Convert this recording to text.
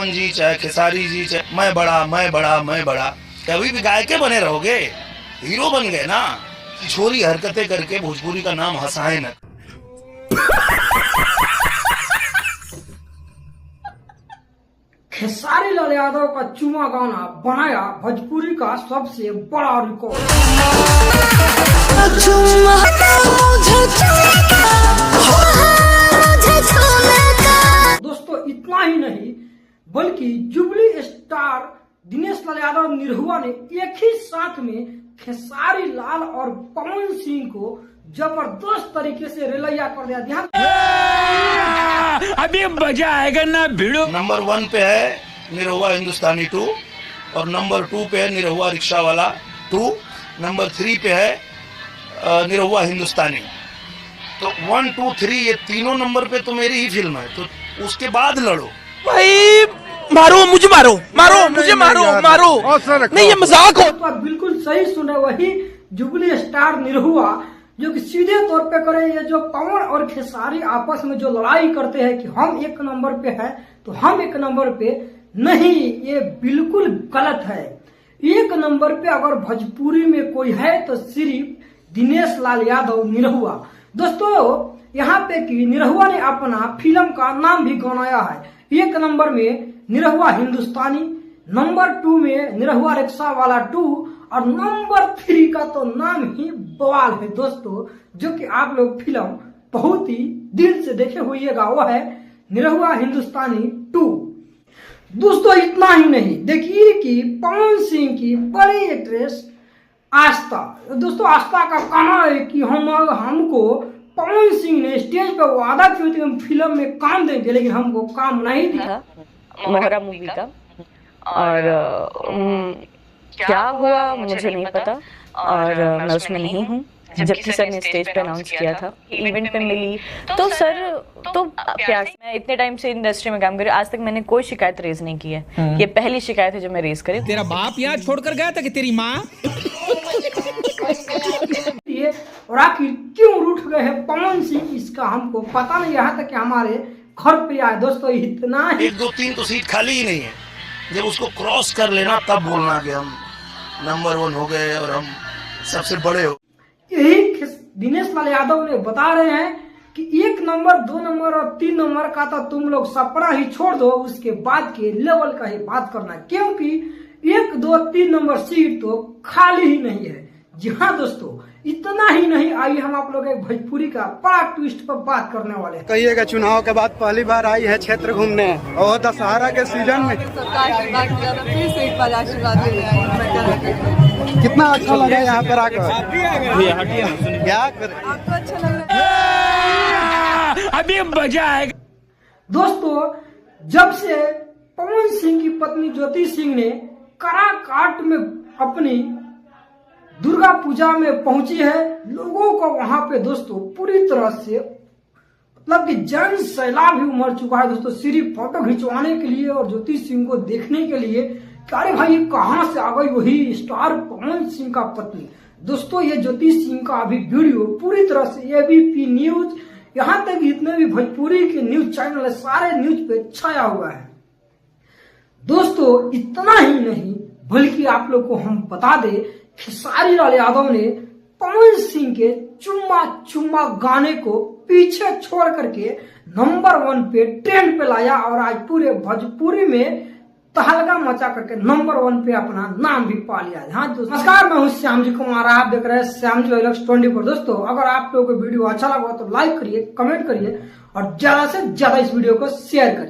जी चाहे खेसारी जी चाहे मैं बड़ा कभी भी गायके बने रहोगे, हीरो बन गए ना। छोरी हरकतें करके भोजपुरी का नाम हंसाए न। खेसारी लाल यादव का चुमा गाना बनाया भोजपुरी का सबसे बड़ा रिकॉर्ड। दोस्तों इतना ही नहीं बल्कि जुबली स्टार दिनेश लाल यादव निरहुआ ने एक ही साथ में खेसारी लाल और पवन सिंह को जबरदस्त तरीके से रेलैया कर दिया। ध्यान अभी मजा आएगा ना भिड़ो। नंबर 1 पे है निरहुआ हिंदुस्तानी 2 और नंबर 2 पे है निरहुआ रिक्शा वाला 2, नंबर 3 पे है निरहुआ हिंदुस्तानी। तो 1, 2, 3 ये तीनों नंबर पे तो मेरी ही फिल्म है, तो उसके बाद लड़ो भाई। मारो मुझे, मारो मुझे, मारो नहीं ये मजाक हो। तो आप बिल्कुल सही सुने, वही जुबली स्टार निरहुआ जो कि सीधे तौर पे करे, ये जो पवन और खेसारी आपस में जो लड़ाई करते हैं कि हम एक नंबर पे है तो हम एक नंबर पे नहीं, ये बिल्कुल गलत है। एक नंबर पे अगर भोजपुरी में कोई है तो सिर्फ दिनेश लाल यादव निरहुआ। दोस्तों यहाँ पे कि निरहुआ ने अपना फिल्म का नाम भी गंवाया है। एक नंबर में निरहुआ हिंदुस्तानी, नंबर 2 में निरहुआ रिक्शा वाला 2 और नंबर 3 का तो नाम ही बवाल है दोस्तों, जो कि आप लोग फिल्म बहुत ही दिल से देखे होइएगा, वो है निरहुआ हिंदुस्तानी 2। दोस्तों इतना ही नहीं, देखिए कि पवन सिंह की बड़ी एक्ट्रेस आस्था। दोस्तों आस्था का कहना है कि हमको पवन सिंह ने स्टेज पर वादा किया कि हम फिल्म में काम देंगे, लेकिन हमको काम नहीं दिया। मोहरा मूवी का, और क्या हुआ मुझे नहीं पता, और मैं उसमें नहीं हूँ। जबकि सर ने स्टेज पे अनाउंस किया था, इवेंट पे मिली तो सर तो प्यार से। मैं इतने टाइम से इंडस्ट्री में काम कर रही हूँ, आज तक मैंने कोई शिकायत रेज नहीं की है। ये पहली शिकायत है जो मैं रेज करी। तेरा बाप यहाँ छोड़कर गया था कि तेरी माँ? और आखिर क्यों रूठ गए हैं पवन सिंह, इसका हमको पता नहीं। यहाँ तक कि हमारे घर पे आए दोस्तों, इतना 1, 2, 3 तो सीट खाली ही नहीं है। जब उसको क्रॉस कर लेना तब बोलना कि हम नंबर 1 हो गए और हम सबसे बड़े हो। यही दिनेश लाल यादव ने बता रहे हैं कि 1 नंबर 2 नंबर और 3 नंबर का तो तुम लोग सपना ही छोड़ दो, उसके बाद के लेवल का ही बात करना, क्योंकि 1, 2, 3 नंबर सीट तो खाली ही नहीं है। जी हाँ दोस्तों, इतना ही नहीं, आइए हम आप लोग एक भोजपुरी का बड़ा ट्विस्ट पर बात करने वाले हैं। कहिएगा चुनाव के बाद पहली बार आई है क्षेत्र घूमने और दशहरा के सीजन में कितना अच्छा लगा यहाँ पर आकर। क्या कर अभी मजा आएगा। दोस्तों जब से पवन सिंह की पत्नी ज्योति सिंह ने काराकाट में अपनी दुर्गा पूजा में पहुंची है, लोगों को वहां पे दोस्तों पूरी तरह से मतलब कि जन सैलाब ही उमड़ चुका है दोस्तों, सिर्फ फोटो खिंचवाने के लिए और ज्योति सिंह को देखने के लिए। अरे भाई कहां से आ गई वही स्टार पवन सिंह का पत्नी। दोस्तों ये ज्योति सिंह का अभी वीडियो पूरी तरह से एबीपी न्यूज, यहाँ तक जितने भी भोजपुरी के न्यूज चैनल है सारे न्यूज पे छाया हुआ है। दोस्तों इतना ही नहीं बल्कि आप लोग को हम बता दे, खेसारी लाल यादव ने पवन सिंह के चुम्मा गाने को पीछे छोड़ करके नंबर 1 पे ट्रेंड पे लाया और आज पूरे भोजपुरी में तहलका मचा करके नंबर 1 पे अपना नाम भी पा लिया। हाँ दोस्तों नमस्कार, मैं हूँ श्याम जी कुमार, आप देख रहे हैं श्याम जी व्लॉग्स 24। दोस्तों अगर आप लोगों को वीडियो अच्छा लगा तो लाइक करिए, कमेंट करिए और ज्यादा से ज्यादा इस वीडियो को शेयर करिए।